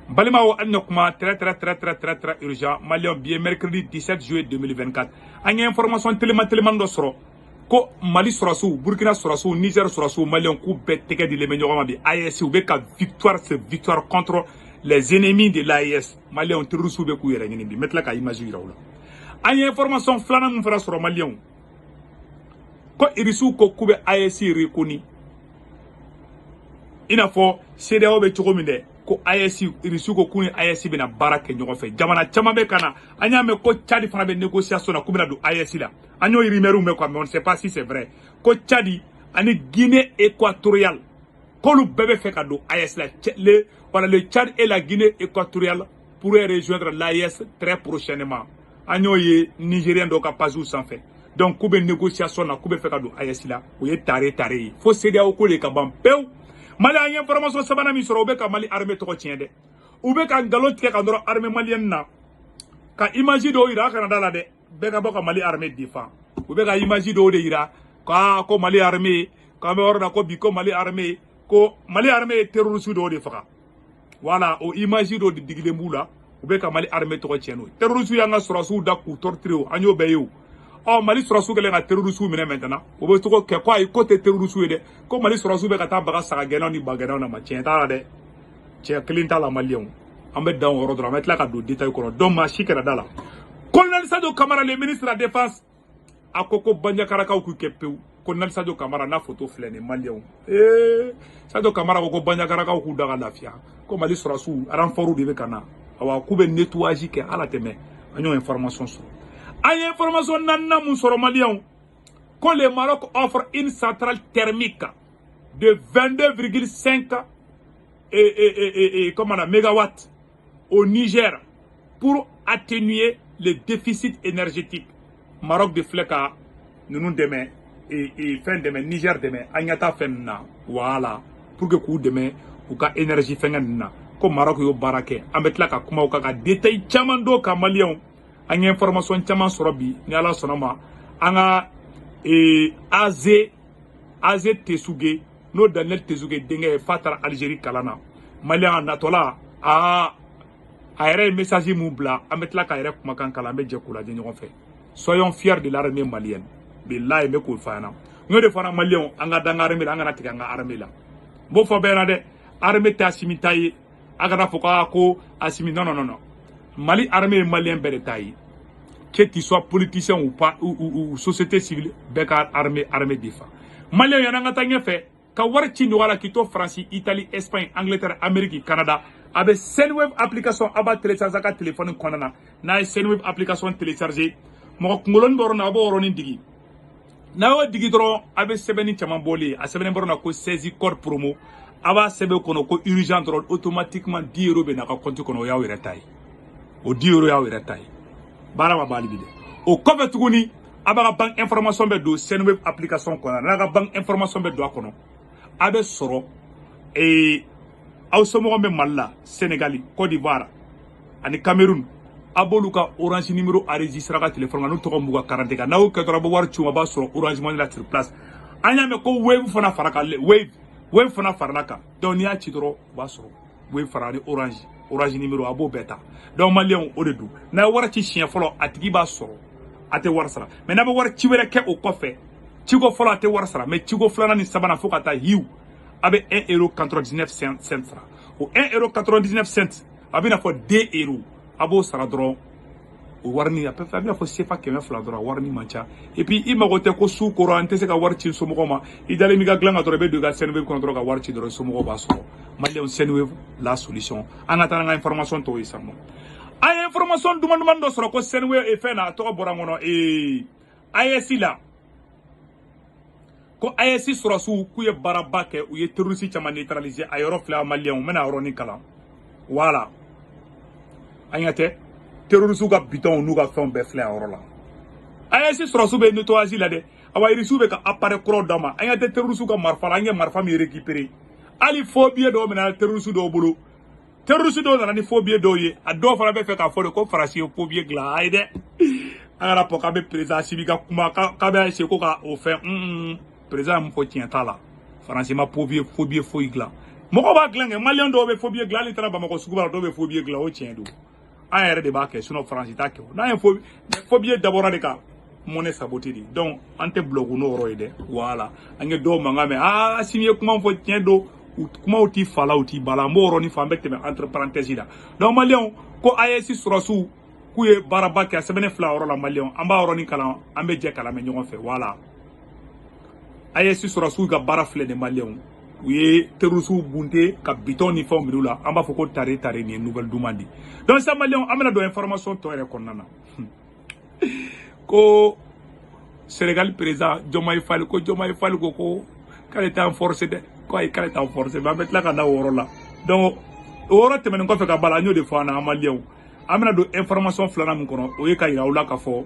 Balima o annokuma très urgent. Malien bien mercredi 17 juillet 2024. An information tellement do soro. Ko Mali surasu, Burkina surasu, Niger surasu, Malien ku bɛɛ tɛgɛ di lemɛ ɲɔgɔn ma bi AES u bɛ ka victoire contre les ennemis de l'AES. Malien terroristes bɛ k'u yɛrɛ ɲini bi. N bɛ tila ka image yira u la. An information filanan min fana sɔrɔ Malien ko irisu ko k'u bɛ AES reconi. I n'a fɔ CEDEAO bɛ cogo min dɛ ko AES irisu ko k'u ni AES bɛna baara kɛ ɲɔgɔn fɛ. Jamana caman bɛ ka na an y'a mɛn ko Tchad fana bɛ négociation na k'u bɛna don AES la. An y'o rumeur mɛn quoi mais on ne sait pas si c'est vrai. Ko Tchad ani Guinée équatoriale k'olu bɛɛ bɛ fɛ ka don AES la. Le Tchad et la Guinée équatoriale pourraient rejoindre l'AES très prochainement. An y'o ye Nigérien dɔw ka page sanfɛ. Donc k'u bɛ négociation na k'u bɛ fɛ ka don AES la. O ye tare ye. Fo CEDEAO ko de ka ban pewu. Mali an ye information sabanan min sɔrɔ u bɛ ka Mali armée tɔgɔ tiɲɛ dɛ. U bɛ ka ngalon tigɛ ka dɔrɔn armée malienne na. Ka image dɔw yira a kana da la dɛ. Bɛɛ ka bɔ ka Mali armée défend. U bɛ ka image dɔw de yira ko Mali armée k'an bɛ yɔrɔ la ko bi ko Mali armée ye terroriste dɔw de faga. Voilà o image dɔw de digilen b'u la. U bɛ ka Mali armée tɔgɔ tiɲɛ n'o ye. Terroriste y'an ka sɔrɔsiw da k'u torturer o an y'o bɛɛ ye o. Mali sɔrɔsiw kɛlen ka terroriste minɛ maintenant o bɛ tɔgɔ kɛ ko ayi ko tɛ terroriste ye dɛ. Ko Mali sɔrɔsiw bɛ ka taa baga saga gɛnnaw ni bagɛnnaw na ma tiɲɛ t'a la dɛ. Tiɲɛ kelen t'a la Maliens. An bɛ dan o yɔrɔ dɔrɔn an bɛ tila ka don détail kɔnɔ. Donc maa si kana da la. Colonel Sadio Camara le ministre de la défense a ko Bandiakarakaw k'u kɛ pewu. Colonel Sadio Camara n'a photo filɛ nin Maliens. Sadio Camara ko Bandiakarakaw k'u da ka lafiya. Ko Mali sɔrɔsiw renfort de bɛ ka na. Awa k'u bɛ nettoyage kɛ ala tɛmɛ. An y'o information sɔrɔ. An ye information naaninan mun sɔrɔ Maliens que le Maroc offre une centrale thermique de 22,5 mégawatts au Niger pour atténuer le déficit énergétique. Maroc de fleka nous demain et fin demain Niger demain anyata fenna voilà pour que coup demain ou ka énergie fenna comme Maroc yo barake ambetla ka kuma ou ka détail chaman do ka Maliens an information chaman sɔrɔ bi ni ala sɔnna anga AZ Tessugué no Daniel Tessugué denkɛ fatara Algérie kalana Maliens natola a yɛrɛ message mun bila an bɛ tila ka yɛrɛ kumakan kalan an bɛ jɛ k'u lajɛ ɲɔgɔn fɛ. Soyons fiers de l'armée malienne. Billahi n bɛ k'o fɔ an ɲɛna. N y'o de fɔ Maliens an ka da an ka armée la an kana tigɛ an ka armée la. N b'o fɔ bɛɛ ɲɛna dɛ armée tɛ Assimi ta ye a kana fɔ ko Assimi non. Mali armée ye Malien bɛɛ de ta ye. Que tu sois politicien ou pas ou société civile bɛɛ ka armée défend. Maliens y'an ka taa ɲɛfɛ ka wari ci nɔgɔya la k'i to France, Italie, Espagne, Angleterre, Amérique, Canada. A bɛ Senwave application a b'a télécharger a ka téléphone kɔnɔna na. N'a ye Senwave application télécharger mɔgɔ kunkolonin bɛ yɔrɔ min na a b'o yɔrɔnin digi. N'a y'o digi dɔrɔn a bɛ sɛbɛnni caman bɔlen a sɛbɛnnen bɔra na ko 16 code promo a b'a sɛbɛn kɔnɔ ko urgent dɔrɔn automatiquement 10 euros bɛ n'a ka compte kɔnɔ o y'aw yɛrɛ ta ye. O 10 euros y'aw yɛrɛ ta ye. Baara ma bali bi dɛ. O kɔfɛ tuguni a b'a ka banque information bɛ don Senwave application kɔnɔ n'a ka banque information bɛ don a kɔnɔ a bɛ sɔrɔ aw somɔgɔw bɛ Mali la Sénégal Côte d'Ivoire ani Cameroun a b'olu ka orange numéro enregistré a ka téléphone kan n'u tɔgɔ m'u ka carte kan n'aw kɛ dɔrɔn a bɛ wari ci u ma a b'a sɔrɔ orange money la sur place an y'a mɛn ko Wave fana fara kan Wave fana farala kan donc n'i y'a ci dɔrɔn o b'a sɔrɔ Wave fara ni orange numéro a b'o bɛɛ ta donc Maliens o de don n'a ye wari ci siɲɛ fɔlɔ a tigi b'a sɔrɔ a tɛ wari sara mais n'a bɛ wari ci wɛrɛ kɛ o kɔfɛ ciko fɔlɔ a tɛ wari sara mais ciko filanan ni sabanan fo ka taa hiw a bɛ 1,99 € sara o 1,99 € a bɛ na fɔ 2 € a b'o sara dɔrɔn o warini a bɛ na fɔ CFA 200 dɔrɔn a warini man ca et puis i mago tɛ ko su kɔrɔ an tɛ se ka wari ci somɔgɔw ma i dalen b'i ka dilan kan dɔrɔn i bɛ don i ka Senwave kɔnɔ dɔrɔn ka wari ci dɔrɔn somɔgɔw b'a sɔrɔ Maliens Senwave la solution an ka taa an ka information tɔw ye sisan nɔ an ye information duman dɔ sɔrɔ ko Senwave fɛn na a tɔgɔ bɔra n kɔnɔ AES la ko AES sɔrɔsiw k'u ye baaraba kɛ u ye terroriste caman neutraliser a yɔrɔ filɛ Maliens n bɛna yɔrɔnin kalan voilà an ɲɛ tɛ terroriste ka bitɔnw n'u ka fɛnw bɛɛ filɛ a yɔrɔ la AES sɔrɔsiw bɛ nettoyage la dɛ awa irisiw bɛ ka appareil kuraw d'a ma an ɲɛ tɛ terroriste ka marifa la an ye marifa min récupérer hali faux billet dɔw minɛ terroriste dɔw bolo terroriste dɔw nana ni faux billet dɔw ye a dɔw fana bɛ fɛ k'a fɔ de ko Faransi ye faux billet dilan ayi dɛ an kana fɔ k'a bɛ président Assimi ka kuma k'a bɛ essayer ko ka o fɛn président mun fɔ tiɲɛ t'a la Faransi ma faux billet foyi dilan mɔgɔ b'a dilan kɛ maliyɛn dɔw bɛ phobie dilan hali taara bamakɔ sugu la dɔw bɛ phobie dilan o tiɲɛ don an yɛrɛ de b'a kɛ sinon faransi t'a kɛ n'a ye phobie dabɔra de ka monnaie saboter de donc an tɛ bloquer n'o yɔrɔ ye dɛ voilà an ye dɔw mankan mɛn sini ye kuma fɔ tiɲɛ don kumaw t'i fa la u t'i ba la an b'o yɔrɔnin fɔ an bɛ tɛmɛ entre parenthèse la donc maliyɛnw ko AES sɔrɔsiw k'u ye baaraba kɛ a sɛbɛnnen filɛ a yɔrɔ la maliyɛnw an b'a yɔrɔnin kalan an bɛ jɛ kalan mɛ ɲɔgɔn fɛ voilà AES sɔrɔsiw ka baara filɛ nin maliyɛnw u ye terrorisiw bunte ka bitɔn ni fɛnw minɛ u la an b'a fɔ ko tare nin ye nouvelle duman di donc sisan maliyɛnw an bɛna don information tɔ yɛrɛ kɔnɔna na ko Sénégal président Diomaye Faye ko k'ale t'an forcer dɛ ko ayi k'ale t'an forcer mais an bɛ tila ka na o yɔrɔ la donc o yɔrɔ tɛmɛnen kɔfɛ ka bala an y'o de fɔ an na an maliyɛnw an bɛna don information filanan min kɔnɔ o ye ka yira aw la ka fɔ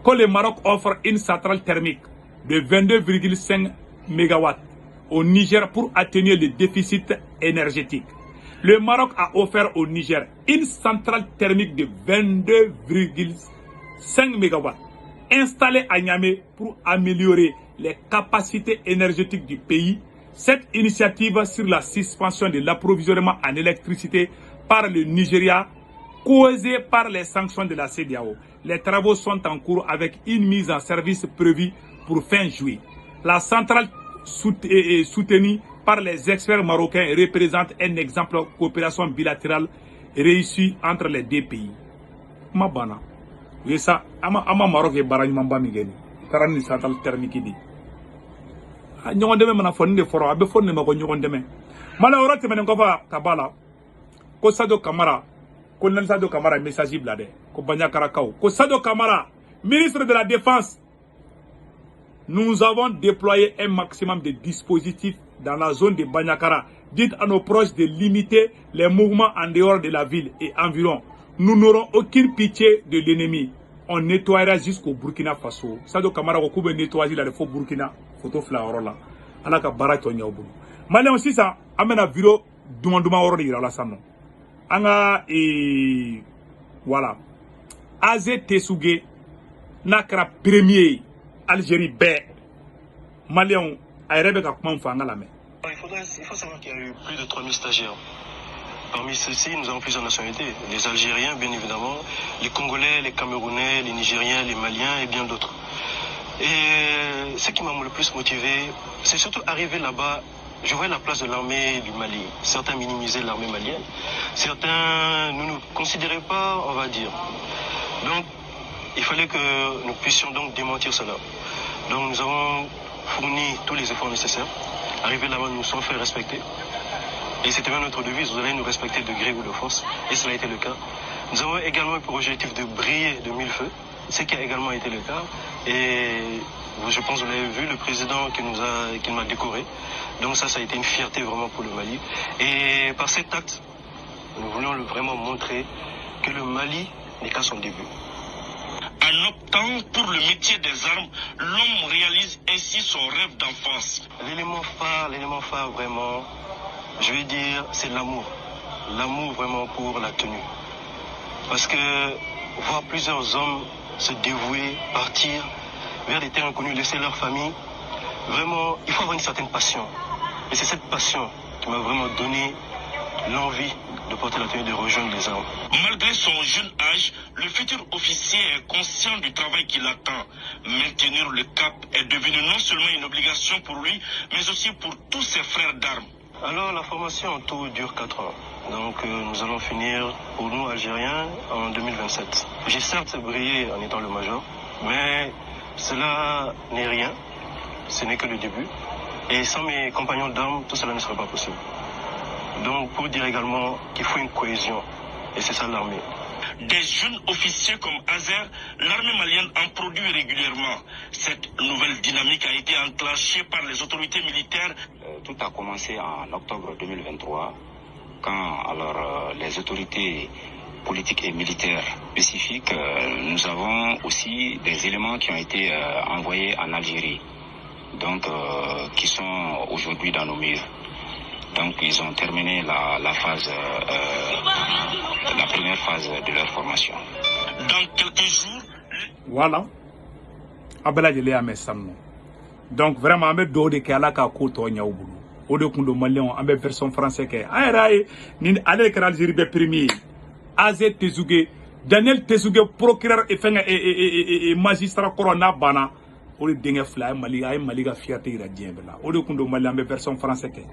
que le Maroc offre une centrale thermique de 22,5 MW au Niger pour atténuer le déficit énergétique. Le Maroc a offert au Niger une centrale thermique de 22,5 MW installée à Niamey pour améliorer les capacités énergétiques du pays. Cette initiative sur la suspension de l'approvisionnement en électricité par le Nigeria causée par les sanctions de la CEDEAO. Les travaux sont en cours avec une mise en service prévue pour fin juillet. La centrale soutenue par les experts marocains représente un exemple de coopération bilatérale réussie entre les deux pays. Mabana. Oui, ça, ama Maroc est barragement bamigeni. Tarani centrale thermique di. Nyon deme mana fonni de foro, abe fonni mako nyon deme. Mala ora temene ngofa kabala. Ko Sadio Camara, ko Sadio Camara message blade. Ko Banyakara Kaw. Ko Sadio Camara, ministre de la Défense. Nous avons déployé un maximum de dispositifs dans la zone de Banyakara. Dites à nos proches de limiter les mouvements en dehors de la ville et environ. Nous n'aurons aucune pitié de l'ennemi. On nettoiera jusqu'au Burkina Faso. Sadio Camara ko kube nettoyer la fo Burkina. Photo fleur là. Ala ka bara to nyawu. Malien aussi ça amena vidéo duma oro de la sanno. Anga voilà. Azé Tessougé nakra premier Algérie B. Malien a Rebecca comment fanga la main. Il faut savoir qu'il y a eu plus de 3000 stagiaires. Parmi ceux-ci, nous avons plusieurs nationalités. Les Algériens, bien évidemment, les Congolais, les Camerounais, les Nigériens, les Maliens et bien d'autres. Et ce qui m'a le plus motivé, c'est surtout arriver là-bas. Je voyais la place de l'armée du Mali. Certains minimisaient l'armée malienne. Certains ne nous considéraient pas, on va dire. Donc, il fallait que nous puissions donc démentir cela. Donc, nous avons fourni tous les efforts nécessaires. Arrivé là-bas, nous nous sommes fait respecter. Et c'était même notre devise, vous allez nous respecter de gré ou de force. Et cela a été le cas. Nous avons également eu pour objectif de briller de mille feux, ce qui a également été le cas. Et je pense que vous l'avez vu, le président qui m'a décoré. Donc ça a été une fierté vraiment pour le Mali. Et par cet acte, nous voulions vraiment montrer que le Mali n'est qu'à son début. En optant pour le métier des armes, l'homme réalise ainsi son rêve d'enfance. L'élément phare vraiment, je vais dire, c'est l'amour. L'amour vraiment pour la tenue. Parce que voir plusieurs hommes se dévouer, partir vers des terres inconnues, laisser leur famille, vraiment, il faut avoir une certaine passion. Et c'est cette passion qui m'a vraiment donné l'envie de porter la tenue, de rejoindre les armes. Malgré son jeune âge, le futur officier est conscient du travail qui l'attend. Maintenir le cap est devenu non seulement une obligation pour lui, mais aussi pour tous ses frères d'armes. Alors la formation en tout dure 4 ans. Donc nous allons finir pour nous Algériens en 2027. J'ai certes brillé en étant le major, mais cela n'est rien. Ce n'est que le début. Et sans mes compagnons d'armes, tout cela ne serait pas possible. Donc pour dire également qu'il faut une cohésion. Et c'est ça l'armée. Des jeunes officiers comme Azer, l'armée malienne en produit régulièrement. Cette nouvelle dynamique a été enclenchée par les autorités militaires. Tout a commencé en octobre 2023, quand les autorités politiques et militaires spécifiques, nous avons aussi des éléments qui ont été envoyés en Algérie, donc qui sont aujourd'hui dans nos murs. Donc ils ont terminé la première phase de leur formation. Dans quelques jours... Voilà. Abela Jele Amesano. Donc vraiment an bɛ dugawu de kɛ Ala ka ko tɔ ɲɛ u bolo. O de kun do malien an bɛ version français kɛ. An yɛrɛ ye ni ale kɛra Algérie bɛ premier AZ Tezougué Daniel Tezougué procureur fɛngɛ magistrat kɔrɔ n'a banna o de denkɛ fila a ye Mali ka fierté yira diɲɛ bɛɛ la. O de kun do malien an bɛ version français kɛ.